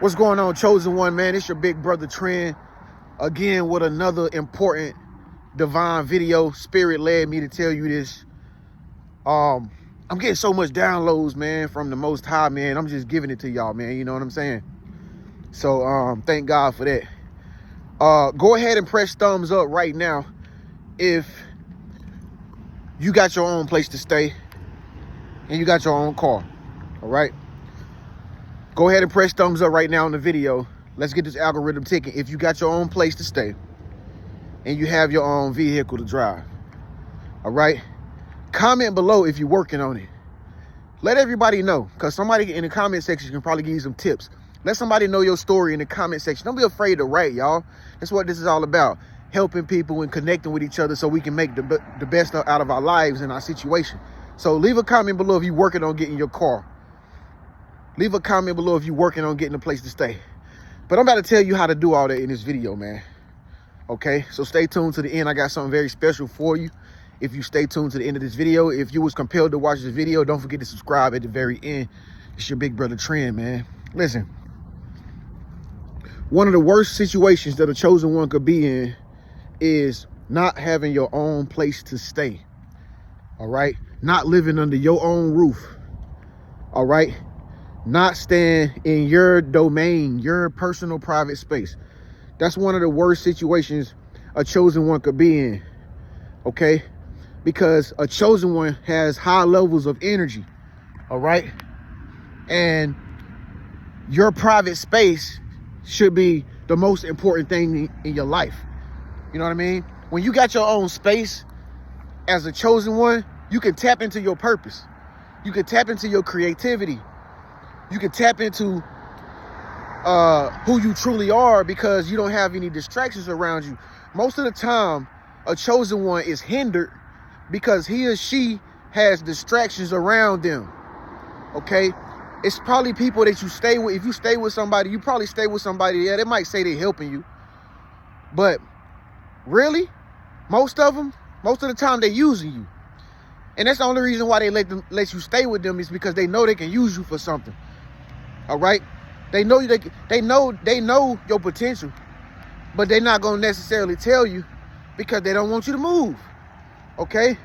What's going on, chosen one, man? It's your big brother Tren again with another important divine video. Spirit led me to tell you this. I'm getting so much downloads, man, from the Most High, man. I'm just giving it to y'all, man. You know what I'm saying? So thank God for that. Go ahead and press thumbs up right now if you got your own place to stay and you got your own car. All right, go ahead and press thumbs up right now in the video. Let's get this algorithm ticking. If you got your own place to stay and you have your own vehicle to drive. All right, comment below if you're working on it. Let everybody know, because somebody in the comment section can probably give you some tips. Let somebody know your story in the comment section. Don't be afraid to write, y'all. That's what this is all about. Helping people and connecting with each other so we can make the best out of our lives and our situation. So leave a comment below if you're working on getting your car. Leave a comment below if you're working on getting a place to stay. But I'm about to tell you how to do all that in this video, man. Okay, so stay tuned to the end. I got something very special for you. If you stay tuned to the end of this video, if you was compelled to watch this video, don't forget to subscribe at the very end. It's your big brother Trend, man. Listen, one of the worst situations that a chosen one could be in is not having your own place to stay. All right, not living under your own roof. All right, not staying in your domain, your personal private space. That's one of the worst situations a chosen one could be in. Okay, because a chosen one has high levels of energy. All right, and your private space should be the most important thing in your life. You know what I mean? When you got your own space as a chosen one, you can tap into your purpose. You can tap into your creativity. You can tap into who you truly are because you don't have any distractions around you. Most of the time, a chosen one is hindered because he or she has distractions around them. Okay? It's probably people that you stay with. If you stay with somebody, you probably stay with somebody. Yeah, they might say they're helping you. But really, most of the time, they're using you. And that's the only reason why they let you stay with them is because they know they can use you for something. All right? They know your potential, but they're not going to necessarily tell you because they don't want you to move. Okay?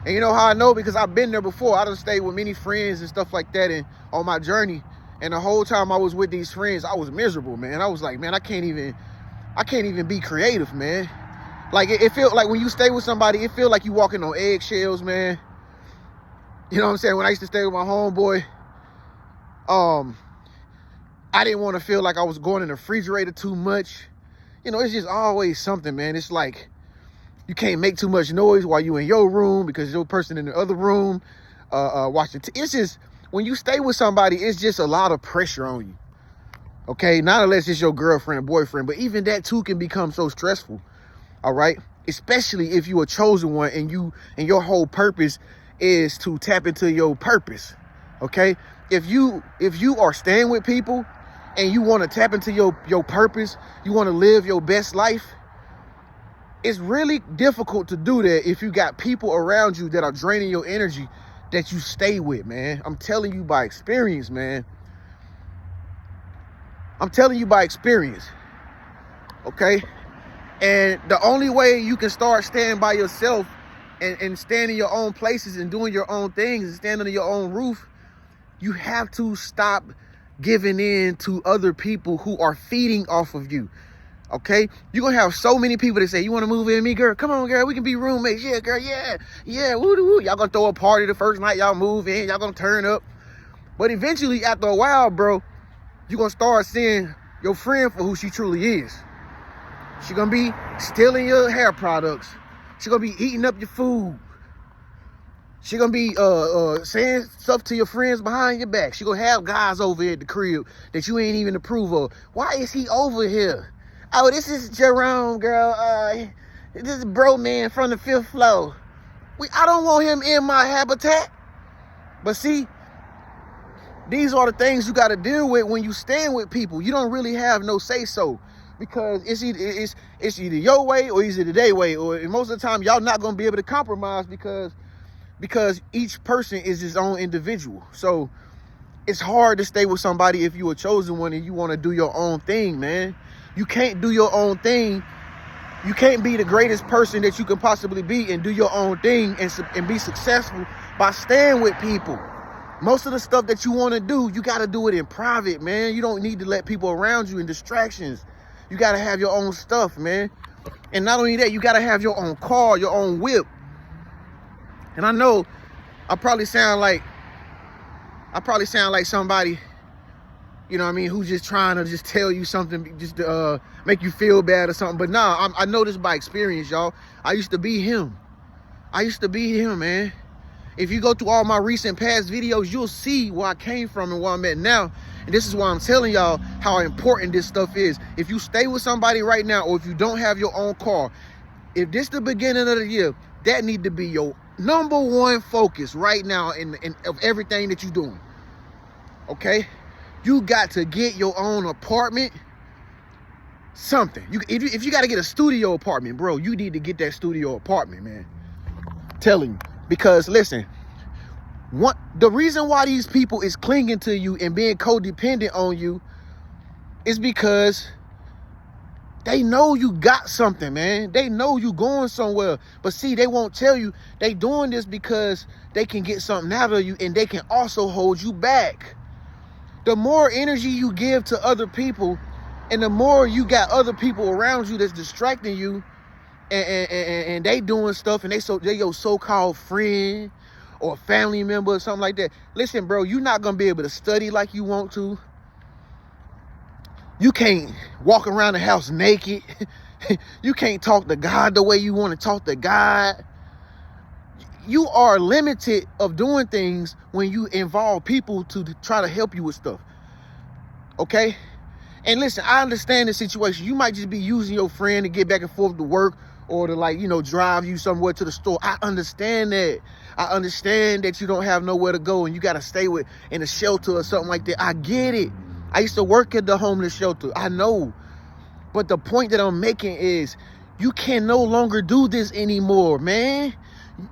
And you know how I know? Because I've been there before. I done stayed with many friends and stuff like that and on my journey. And the whole time I was with these friends, I was miserable, man. I was like, man, I can't even be creative, man. Like it felt like when you stay with somebody, it feel like you walking on eggshells, man. You know what I'm saying? When I used to stay with my homeboy, I didn't want to feel like I was going in the refrigerator too much. You know, it's just always something, man. It's like you can't make too much noise while you in your room because your person in the other room watching. It's just, when you stay with somebody, it's just a lot of pressure on you. Okay, not unless it's your girlfriend or boyfriend, but even that too can become so stressful. All right, especially if you a chosen one and your whole purpose is to tap into your purpose. Okay, if you are staying with people and you want to tap into your purpose, you want to live your best life, it's really difficult to do that if you got people around you that are draining your energy that you stay with, man. I'm telling you by experience, man. I'm telling you by experience. Okay? And the only way you can start staying by yourself and staying in your own places and doing your own things and standing under your own roof, you have to stop giving in to other people who are feeding off of you. Okay, you're gonna have so many people that say, you want to move in with me, girl? Come on, girl, we can be roommates. Yeah, girl, yeah, woo. Y'all gonna throw a party the first night y'all move in, y'all gonna turn up. But eventually, after a while, bro, you're gonna start seeing your friend for who she truly is. She gonna be stealing your hair products. She gonna be eating up your food. She gonna be saying stuff to your friends behind your back. She gonna have guys over here at the crib that you ain't even approve of. Why is he over here? Oh, this is Jerome, girl. This is bro man from the 5th floor. I don't want him in my habitat. But see, these are the things you got to deal with when you stand with people. You don't really have no say so because it's either your way or it's either their way. Or most of the time, y'all not gonna be able to compromise because each person is his own individual. So It's hard to stay with somebody if you're a chosen one and you want to do your own thing, man. You can't do your own thing. You can't be the greatest person that you can possibly be and do your own thing and be successful by staying with people. Most of the stuff that you want to do, you got to do it in private, man. You don't need to let people around you in distractions. You got to have your own stuff, man. And not only that, you got to have your own car, your own whip. And I know I probably sound like somebody, you know what I mean, who's just trying to just tell you something just to make you feel bad or something. But nah, I know this by experience, y'all. I used to be him. Man. If you go through all my recent past videos, you'll see where I came from and where I'm at now. And this is why I'm telling y'all how important this stuff is. If you stay with somebody right now, or if you don't have your own car, if this the beginning of the year, that need to be your number one focus right now in of everything that you're doing. Okay? You got to get your own apartment. Something. If you got to get a studio apartment, bro, you need to get that studio apartment, man. I'm telling you. Because listen, the reason why these people is clinging to you and being codependent on you is because they know you got something, man. They know you going somewhere. But see, they won't tell you they doing this because they can get something out of you, and they can also hold you back. The more energy you give to other people, and the more you got other people around you that's distracting you, and they doing stuff, and they your so-called friend or family member or something like that. Listen, bro, you're not gonna be able to study like you want to. You can't walk around the house naked. You can't talk to God the way you want to talk to God. You are limited of doing things when you involve people to try to help you with stuff. Okay? And listen, I understand the situation. You might just be using your friend to get back and forth to work, or to, like, you know, drive you somewhere to the store. I understand that. I understand that you don't have nowhere to go and you got to stay in a shelter or something like that. I get it. I used to work at the homeless shelter. I know. But the point that I'm making is you can no longer do this anymore, man.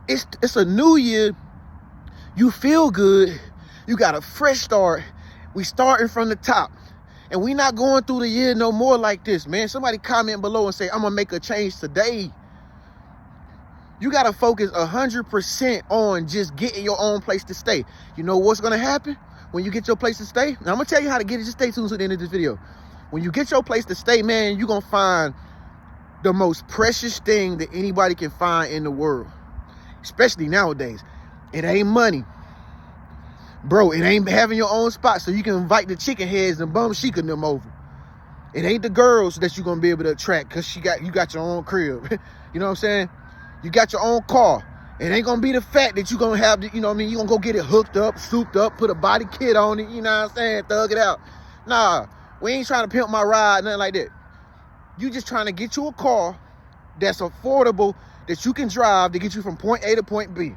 It's a new year. You feel good. You got a fresh start. We starting from the top. And we not going through the year no more like this, man. Somebody comment below and say, I'm going to make a change today. You got to focus 100% on just getting your own place to stay. You know what's going to happen when you get your place to stay? Now, I'm going to tell you how to get it. Just stay tuned to the end of this video. When you get your place to stay, man, you're going to find the most precious thing that anybody can find in the world. Especially nowadays. It ain't money. Bro, it ain't having your own spot so you can invite the chicken heads and bum chic them over. It ain't the girls that you're going to be able to attract because you got your own crib. You know what I'm saying? You got your own car. It ain't going to be the fact that you're going to have, you know what I mean? You're going to go get it hooked up, souped up, put a body kit on it. You know what I'm saying? Thug it out. Nah, we ain't trying to pimp my ride, nothing like that. You just trying to get you a car that's affordable, that you can drive to get you from point A to point B.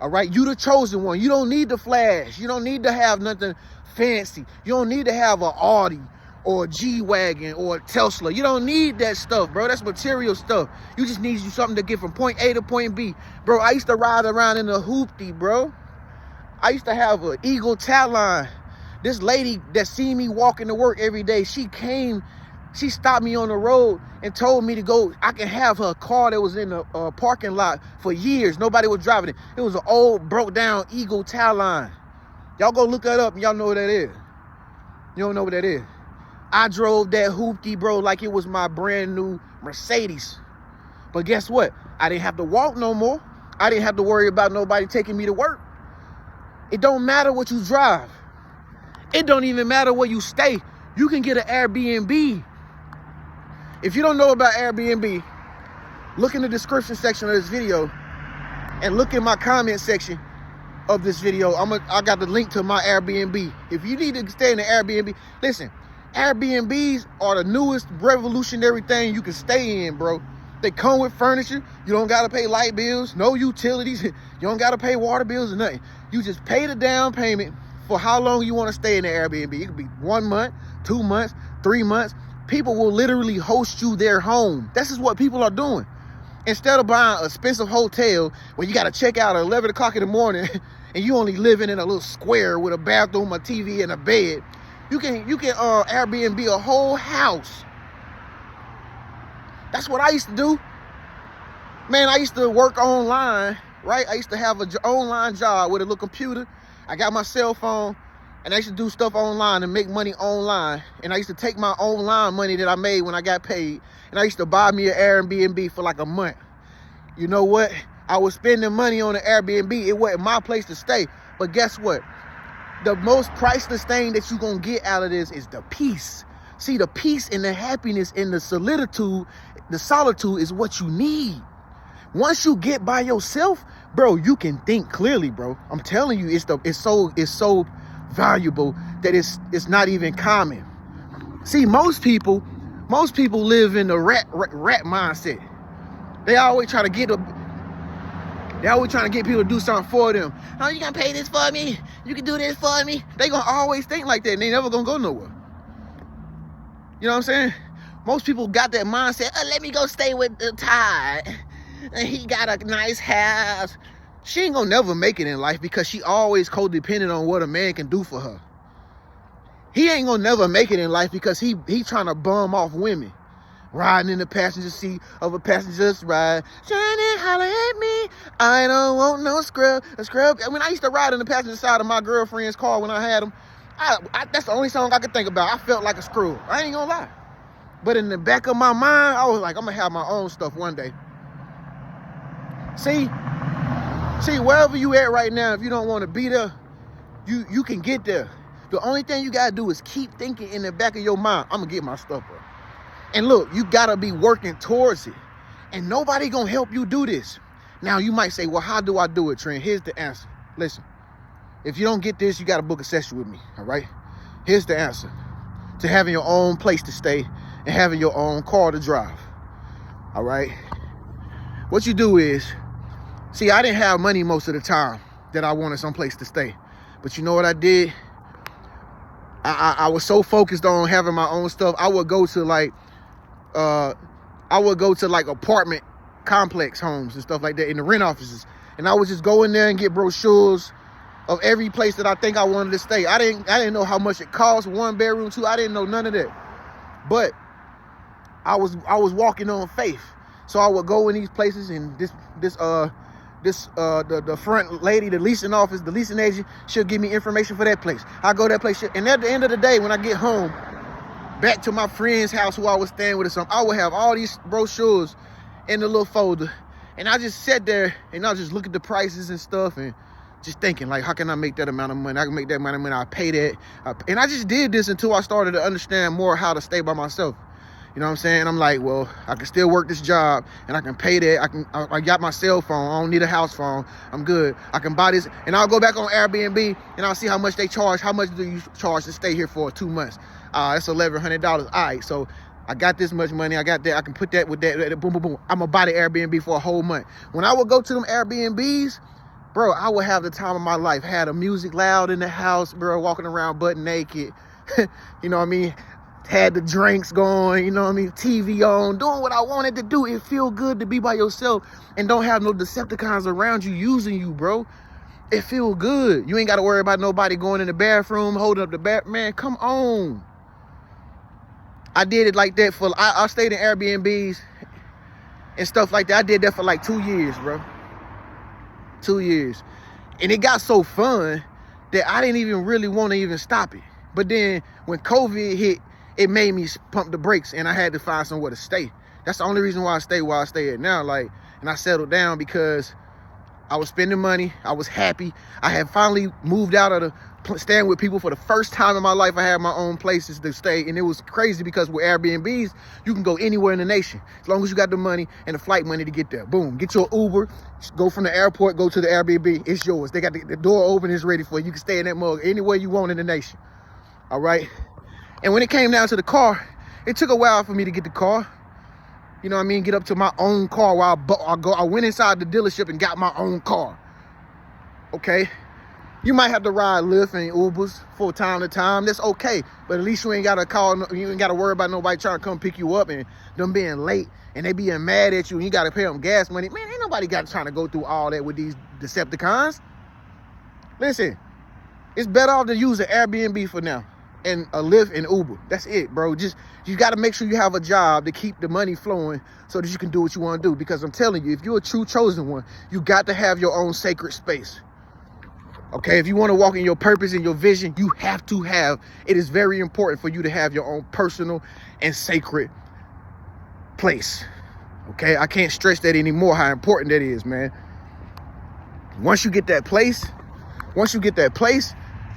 All right, you the chosen one. You don't need the flash. You don't need to have nothing fancy. You don't need to have an Audi or a G-Wagon or a Tesla. You don't need that stuff, bro. That's material stuff. You just need you something to get from point A to point B. Bro, I used to ride around in a hoopty, bro. I used to have an Eagle Talon. This lady that seen me walking to work every day, she stopped me on the road and told me to go. I can have her car that was in the parking lot for years. Nobody was driving it. It was an old, broke down Eagle Talon. Y'all go look that up and y'all know what that is. You don't know what that is. I drove that hoopty, bro, like it was my brand new Mercedes. But guess what? I didn't have to walk no more. I didn't have to worry about nobody taking me to work. It don't matter what you drive. It don't even matter where you stay. You can get an Airbnb. If you don't know about Airbnb, look in the description section of this video and look in my comment section of this video. I got the link to my Airbnb. If you need to stay in the Airbnb, listen, Airbnbs are the newest revolutionary thing you can stay in, bro. They come with furniture. You don't got to pay light bills, no utilities. You don't got to pay water bills or nothing. You just pay the down payment for how long you want to stay in the Airbnb. It could be 1 month, 2 months, 3 months. People will literally host you their home. This is what people are doing. Instead of buying an expensive hotel where you got to check out at 11 o'clock in the morning and you only living in a little square with a bathroom, a TV, and a bed, you can Airbnb a whole house. That's what I used to do. Man, I used to work online, right? I used to have an online job with a little computer. I got my cell phone, and I used to do stuff online and make money online. And I used to take my online money that I made when I got paid, and I used to buy me an Airbnb for like a month. You know what? I was spending money on an Airbnb. It wasn't my place to stay. But guess what? The most priceless thing that you're going to get out of this is the peace. See, the peace and the happiness and the solitude is what you need. Once you get by yourself, bro, you can think clearly, bro. I'm telling you, it's so valuable that it's not even common. See, most people live in the rat mindset. They always trying to get people to do something for them. Oh, you gonna pay this for me? You can do this for me? They gonna always think like that, and they never gonna go nowhere. You know what I'm saying? Most people got that mindset. Oh, let me go stay with the Todd. And he got a nice house. She ain't gonna never make it in life because she always codependent on what a man can do for her. He ain't gonna never make it in life because he trying to bum off women. Riding in the passenger seat of a passenger's ride. Trying to holler at me. I don't want no scrub. A scrub. I mean, I used to ride in the passenger side of my girlfriend's car when I had them. That's the only song I could think about. I felt like a screw. I ain't gonna lie. But in the back of my mind, I was like, I'm gonna have my own stuff one day. See, wherever you at right now, if you don't want to be there, you can get there. The only thing you gotta do is keep thinking in the back of your mind, I'm gonna get my stuff up. And look, you gotta be working towards it. And nobody gonna help you do this. Now you might say, well, how do I do it, Trent? Here's the answer. Listen, if you don't get this, you gotta book a session with me, all right? Here's the answer to having your own place to stay and having your own car to drive, all right? What you do is, see, I didn't have money most of the time that I wanted someplace to stay. But you know what I did? I was so focused on having my own stuff. I would go to like apartment complex homes and stuff like that in the rent offices. And I would just go in there and get brochures of every place that I think I wanted to stay. I didn't know how much it cost, 1 bedroom, 2. I didn't know none of that. But I was walking on faith. So I would go in these places, and the front lady, the leasing office, the leasing agent, she'll give me information for that place. I go to that place, and at the end of the day, when I get home, back to my friend's house who I was staying with or something, I would have all these brochures in the little folder, and I just sat there and I just look at the prices and stuff, and just thinking like, how can I make that amount of money? I can make that amount of money. I pay that, and I just did this until I started to understand more how to stay by myself. You know what I'm saying? I'm like, well, I can still work this job and I can pay that. I got my cell phone. I don't need a house phone. I'm good. I can buy this, and I'll go back on Airbnb and I'll see how much they charge. How much do you charge to stay here for 2 months? That's $1,100. All right, so I got this much money. I got that. I can put that with that. Boom, boom, boom. I'm gonna buy the Airbnb for a whole month. When I would go to them Airbnbs, bro, I would have the time of my life. Had the music loud in the house, bro, walking around butt naked. You know what I mean? Had the drinks going, you know what I mean? TV on, doing what I wanted to do. It feel good to be by yourself and don't have no Decepticons around you using you, bro. It feel good. You ain't got to worry about nobody going in the bathroom, holding up the bath. Man, come on. I did it like that I stayed in Airbnbs and stuff like that. I did that for like 2 years, bro. 2 years. And it got so fun that I didn't even really want to even stop it. But then when COVID hit, it made me pump the brakes, and I had to find somewhere to stay. That's the only reason why I stay where I stay at now. Like, and I settled down because I was spending money. I was happy. I had finally moved out of staying with people for the first time in my life. I had my own places to stay, and it was crazy because with Airbnbs, you can go anywhere in the nation as long as you got the money and the flight money to get there. Boom, get your Uber, go from the airport, go to the Airbnb. It's yours. They got the door open. It's ready for you. You can stay in that mug anywhere you want in the nation. All right. And when it came down to the car, it took a while for me to get the car. You know what I mean? Get up to my own car while I went inside the dealership and got my own car. Okay? You might have to ride Lyft and Ubers from time to time. That's okay. But at least you ain't got to you ain't got to worry about nobody trying to come pick you up and them being late and they being mad at you and you got to pay them gas money. Man, ain't nobody trying to go through all that with these Decepticons. Listen, it's better off to use an Airbnb for now and a Lyft and Uber. That's it, bro. Just, you got to make sure you have a job to keep the money flowing so that you can do what you want to do. Because I'm telling you, if you're a true chosen one, you got to have your own sacred space. Okay, if you want to walk in your purpose and your vision, you have to have, it is very important for you to have your own personal and sacred place. Okay, I can't stress that anymore, how important that is, man. Once you get that place,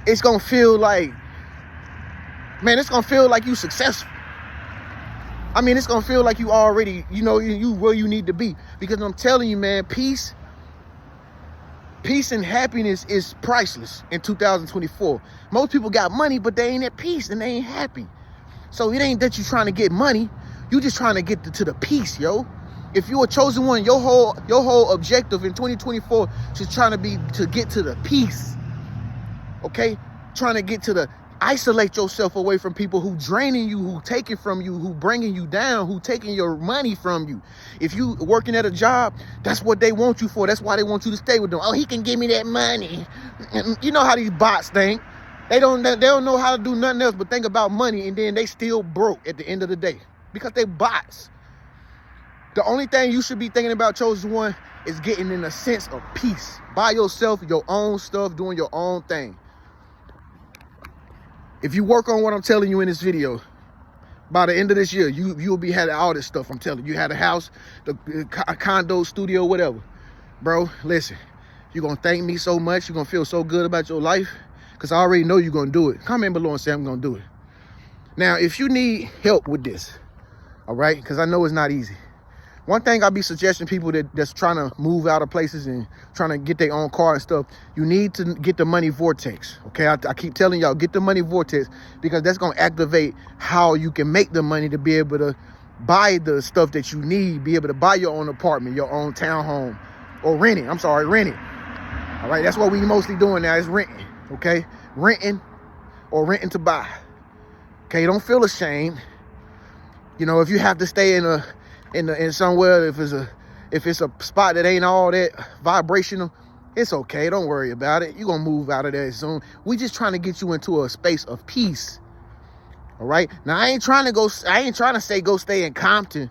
it's gonna feel like, man, it's gonna feel like you successful. I mean, it's gonna feel like you already, you know, you where you need to be. Because I'm telling you, man, peace and happiness is priceless in 2024. Most people got money, but they ain't at peace and they ain't happy. So it ain't that you trying to get money, you just trying to get to the peace, yo. If you're a chosen one, your whole objective in 2024 is trying to get to the peace. Okay? Trying to get to the, isolate yourself away from people who draining you, who taking from you, who bringing you down, who taking your money from you. If you working at a job, that's what they want you for. That's why they want you to stay with them. Oh, he can give me that money. And you know how these bots think. They don't know how to do nothing else but think about money, and then they still broke at the end of the day because they bots. The only thing you should be thinking about, chosen one, is getting in a sense of peace by yourself, your own stuff, doing your own thing. If you work on what I'm telling you in this video, by the end of this year, you'll be having all this stuff. I'm telling you, you had a house, a condo, studio, whatever. Bro, listen, you're going to thank me so much. You're going to feel so good about your life because I already know you're going to do it. Comment below and say, I'm going to do it. Now, if you need help with this, all right, because I know it's not easy. One thing I'll be suggesting people that's trying to move out of places and trying to get their own car and stuff, you need to get the money vortex, okay? I keep telling y'all, get the money vortex because that's going to activate how you can make the money to be able to buy the stuff that you need, be able to buy your own apartment, your own townhome, or rent it. All right, that's what we mostly doing now is renting, okay? Renting or renting to buy, okay? Don't feel ashamed. You know, if you have to stay in somewhere, if it's a spot that ain't all that vibrational, it's okay. Don't worry about it. You're gonna move out of there soon. We just trying to get you into a space of peace. All right. Now I ain't trying to say go stay in Compton.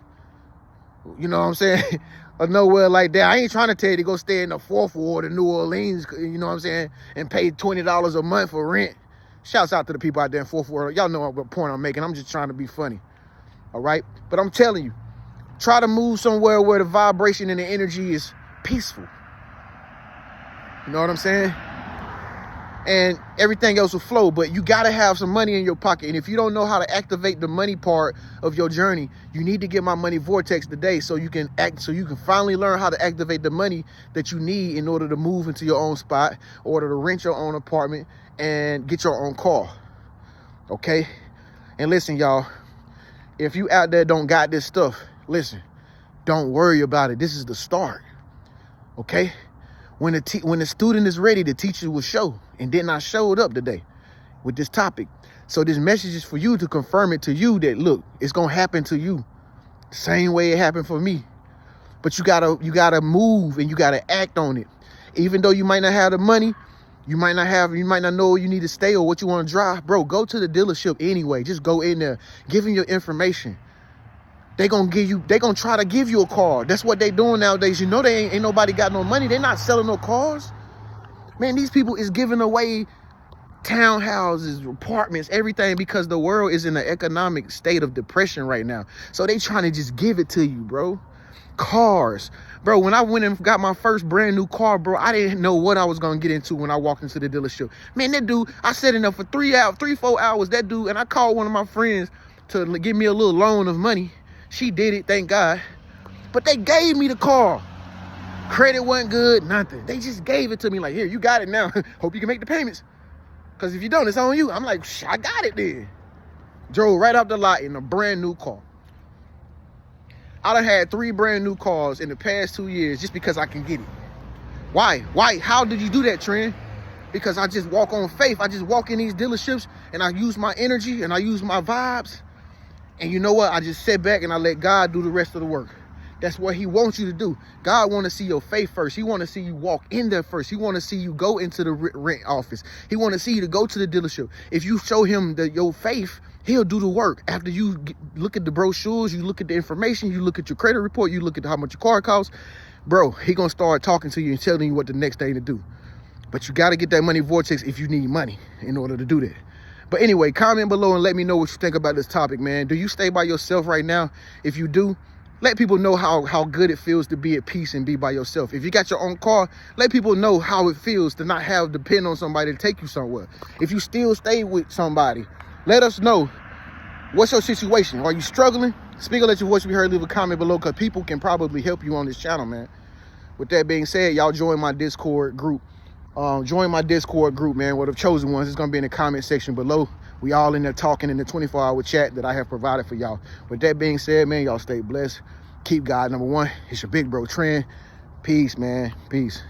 You know what I'm saying? Or nowhere like that. I ain't trying to tell you to go stay in the 4th Ward of New Orleans, you know what I'm saying, and pay $20 a month for rent. Shouts out to the people out there in 4th Ward. Y'all know what point I'm making. I'm just trying to be funny. All right. But I'm telling you, try to move somewhere where the vibration and the energy is peaceful. You know what I'm saying? And everything else will flow, but you got to have some money in your pocket. And if you don't know how to activate the money part of your journey, you need to get my money vortex today so you can finally learn how to activate the money that you need in order to move into your own spot, or to rent your own apartment and get your own car. Okay? And listen, y'all, if you out there don't got this stuff, listen, don't worry about it. This is the start, okay? When the student is ready, the teacher will show. And then I showed up today with this topic. So this message is for you to confirm it to you that, look, it's going to happen to you the same way it happened for me. But you gotta move and you got to act on it. Even though you might not have the money, you might not know where you need to stay or what you want to drive. Bro, go to the dealership anyway. Just go in there, give them your information. They gonna try to give you a car. That's what they doing nowadays. You know, they ain't nobody got no money. They're not selling no cars. Man, these people is giving away townhouses, apartments, everything, because the world is in an economic state of depression right now. So they trying to just give it to you, bro. Cars. Bro, when I went and got my first brand new car, bro, I didn't know what I was gonna get into when I walked into the dealership. Man, that dude, I sat in there for 3-4 hours, that dude, and I called one of my friends to give me a little loan of money. She did it, thank God. But they gave me the car. Credit wasn't good, nothing. They just gave it to me like, here, you got it now. Hope you can make the payments. Because if you don't, it's on you. I'm like, I got it then. Drove right off the lot in a brand new car. I done had 3 brand new cars in the past 2 years just because I can get it. Why? How did you do that, Trent? Because I just walk on faith. I just walk in these dealerships and I use my energy and I use my vibes. And you know what? I just sit back and I let God do the rest of the work. That's what he wants you to do. God want to see your faith first. He want to see you walk in there first. He want to see you go into the rent office. He want to see you to go to the dealership. If you show him your faith, he'll do the work. After you look at the brochures, you look at the information, you look at your credit report, you look at how much your car costs, bro, he gonna start talking to you and telling you what the next thing to do. But you got to get that money vortex if you need money in order to do that. But anyway, comment below and let me know what you think about this topic, man. Do you stay by yourself right now? If you do, let people know how good it feels to be at peace and be by yourself. If you got your own car, let people know how it feels to not have to depend on somebody to take you somewhere. If you still stay with somebody, let us know. What's your situation? Are you struggling? Speak or let your voice be heard. Leave a comment below because people can probably help you on this channel, man. With that being said, y'all join my Discord group. Join my Discord group, man, with the chosen ones. It's going to be in the comment section below. We all in there talking in the 24-hour chat that I have provided for y'all. With that being said, man, y'all stay blessed. Keep God number one. It's your Big Bro Tren. Peace, man. Peace.